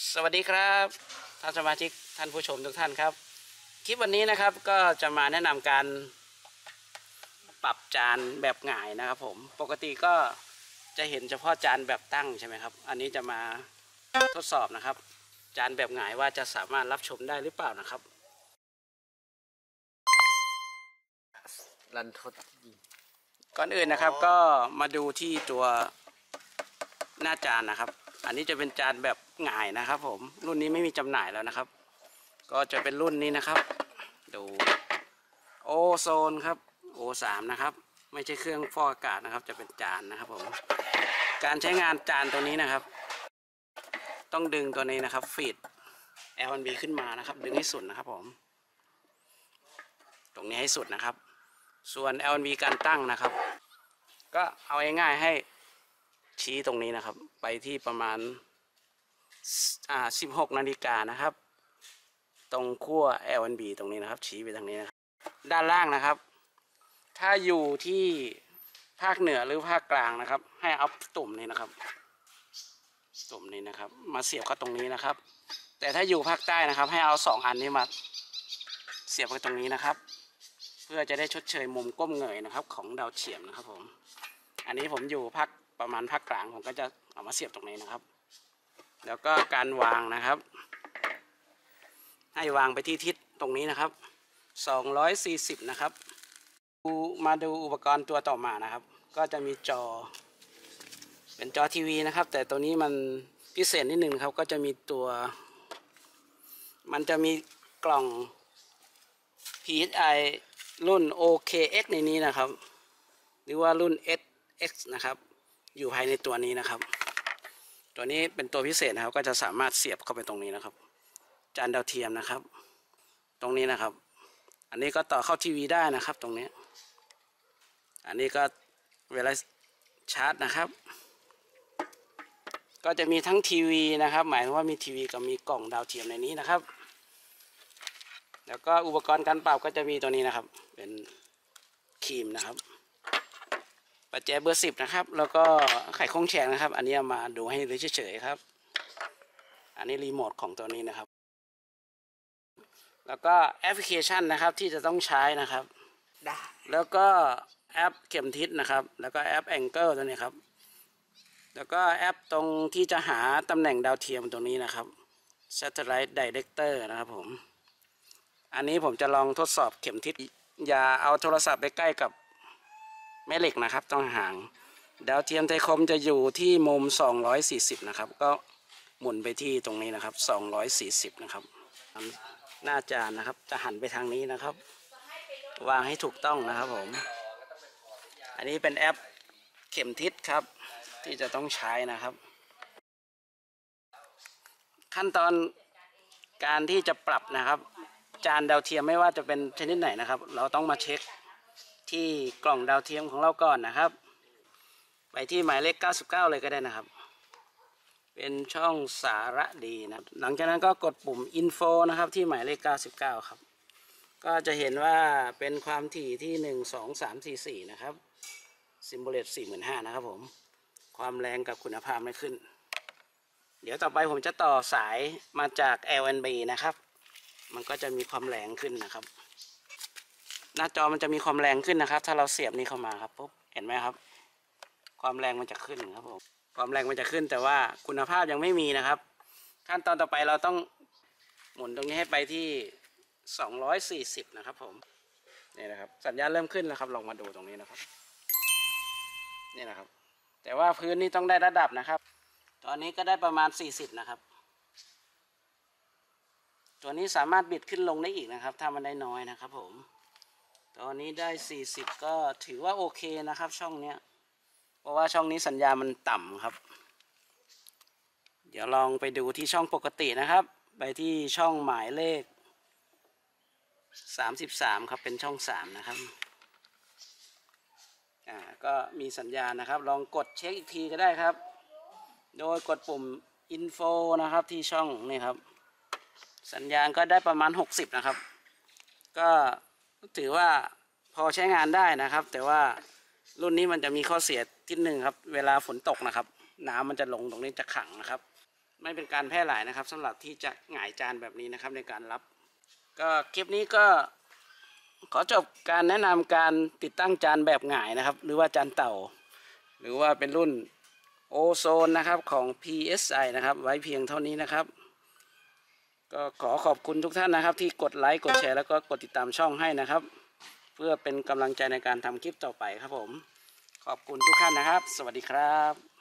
สวัสดีครับท่านสมาชิกท่านผู้ชมทุกท่านครับคลิปวันนี้นะครับก็จะมาแนะนำการปรับจานแบบหงายนะครับผมปกติก็จะเห็นเฉพาะจานแบบตั้งใช่ไหมครับอันนี้จะมาทดสอบนะครับจานแบบหงายว่าจะสามารถรับชมได้หรือเปล่านะครับรันทดก่อนอื่นนะครับก็มาดูที่ตัวหน้าจานนะครับอันนี้จะเป็นจานแบบหงายนะครับผมรุ่นนี้ไม่มีจำหน่ายแล้วนะครับก็จะเป็นรุ่นนี้นะครับดูโอโซนครับO3นะครับไม่ใช่เครื่องฟอกอากาศนะครับจะเป็นจานนะครับผมการใช้งานจานตัวนี้นะครับต้องดึงตัวนี้นะครับฟีด L1B ขึ้นมานะครับดึงให้สุดนะครับผมตรงนี้ให้สุดนะครับส่วน L1B การตั้งนะครับก็เอาง่ายๆให้ชี้ตรงนี้นะครับไปที่ประมาณ16 นาฬิกานะครับตรงขั้ว L1B ตรงนี้นะครับชี้ไปทางนี้นะครับด้านล่างนะครับถ้าอยู่ที่ภาคเหนือหรือภาคกลางนะครับให้เอาตุ่มนี้นะครับตุ่มนี้นะครับมาเสียบเข้าตรงนี้นะครับแต่ถ้าอยู่ภาคใต้นะครับให้เอา2 อันนี้มาเสียบไว้ตรงนี้นะครับเพื่อจะได้ชดเชยมุมก้มเงยนะครับของดาวเทียมนะครับผมอันนี้ผมอยู่ภาคประมาณภาคกลางผมก็จะเอามาเสียบตรงนี้นะครับแล้วก็การวางนะครับให้วางไปที่ทิศตรงนี้นะครับ240นะครับมาดูอุปกรณ์ตัวต่อมานะครับก็จะมีจอเป็นจอทีวีนะครับแต่ตัวนี้มันพิเศษนิดนึงครับก็จะมีตัวมันจะมีกล่อง PSI รุ่น OKX ในนี้นะครับหรือว่ารุ่น SX นะครับอยู่ภายในตัวนี้นะครับตัวนี้เป็นตัวพิเศษนะครับก็จะสามารถเสียบเข้าไปตรงนี้นะครับจานดาวเทียมนะครับตรงนี้นะครับอันนี้ก็ต่อเข้าทีวีได้นะครับตรงนี้อันนี้ก็เวลาชาร์จนะครับก็จะมีทั้งทีวีนะครับหมายถึงว่ามีทีวีกับมีกล่องดาวเทียมในนี้นะครับแล้วก็อุปกรณ์การปรับก็จะมีตัวนี้นะครับเป็นครีมนะครับปัจจัยเบอร์10นะครับแล้วก็ไขควงแฉกนะครับอันนี้มาดูให้ดูเฉยๆครับอันนี้รีโมทของตัวนี้นะครับแล้วก็แอปพลิเคชันนะครับที่จะต้องใช้นะครับแล้วก็แอปเข็มทิศนะครับแล้วก็แอปแองเกิลตัวนี้ครับแล้วก็แอปตรงที่จะหาตำแหน่งดาวเทียมตรงนี้นะครับ Satellite Director นะครับผมอันนี้ผมจะลองทดสอบเข็มทิศอย่าเอาโทรศัพท์ไปใกล้กับแม่เหล็กนะครับต้องห่างดาวเทียมไทยคมจะอยู่ที่มุม240นะครับก็หมุนไปที่ตรงนี้นะครับ240นะครับหน้าจานนะครับจะหันไปทางนี้นะครับวางให้ถูกต้องนะครับผมอันนี้เป็นแอปเข็มทิศครับที่จะต้องใช้นะครับขั้นตอนการที่จะปรับนะครับจานดาวเทียมไม่ว่าจะเป็นชนิดไหนนะครับเราต้องมาเช็คที่กล่องดาวเทียมของเราก่อนนะครับไปที่หมายเลข99เลยก็ได้นะครับเป็นช่องสาระดีนะหลังจากนั้นก็กดปุ่ม Info นะครับที่หมายเลข99ครับก็จะเห็นว่าเป็นความถี่ที่1 2 3 4 4นะครับซิมโบเลต45,000นะครับผมความแรงกับคุณภาพไม่ขึ้นเดี๋ยวต่อไปผมจะต่อสายมาจาก L&B นะครับมันก็จะมีความแรงขึ้นนะครับหน้าจอมันจะมีความแรงขึ้นนะครับถ้าเราเสียบนี้เข้ามาครับปุ๊บเห็นไหมครับความแรงมันจะขึ้นครับผมความแรงมันจะขึ้นแต่ว่าคุณภาพยังไม่มีนะครับขั้นตอนต่อไปเราต้องหมุนตรงนี้ให้ไปที่240นะครับผมนี่นะครับสัญญาณเริ่มขึ้นแล้วครับลองมาดูตรงนี้นะครับนี่นะครับแต่ว่าพื้นนี่ต้องได้ระดับนะครับตอนนี้ก็ได้ประมาณ40นะครับตัวนี้สามารถบิดขึ้นลงได้อีกนะครับถ้ามันได้น้อยนะครับผมตอนนี้ได้40ก็ถือว่าโอเคนะครับช่องเนี้ยเพราะว่าช่องนี้สัญญาณมันต่ำครับเดี๋ยวลองไปดูที่ช่องปกตินะครับไปที่ช่องหมายเลข33ครับเป็นช่อง3นะครับก็มีสัญญาณนะครับลองกดเช็คอีกทีก็ได้ครับโดยกดปุ่ม Info นะครับที่ช่องนี่ครับสัญญาณก็ได้ประมาณ60นะครับก็ถือว่าพอใช้งานได้นะครับแต่ว่ารุ่นนี้มันจะมีข้อเสียที่หนึ่งครับเวลาฝนตกนะครับน้ำมันจะลงตรงนี้จะขังนะครับ ไม่เป็นการแพร่หลายนะครับสำหรับที่จะหงายจานแบบนี้นะครับในการรับก็คลิปนี้ก็ขอจบการแนะนำการติดตั้งจานแบบหงายนะครับหรือว่าจานเต่าหรือว่าเป็นรุ่นโอโซนนะครับของ PSI นะครับไว้เพียงเท่านี้นะครับก็ขอขอบคุณทุกท่านนะครับที่กดไลค์กดแชร์แล้วก็กดติดตามช่องให้นะครับเพื่อเป็นกำลังใจในการทำคลิปต่อไปครับผมขอบคุณทุกท่านนะครับสวัสดีครับ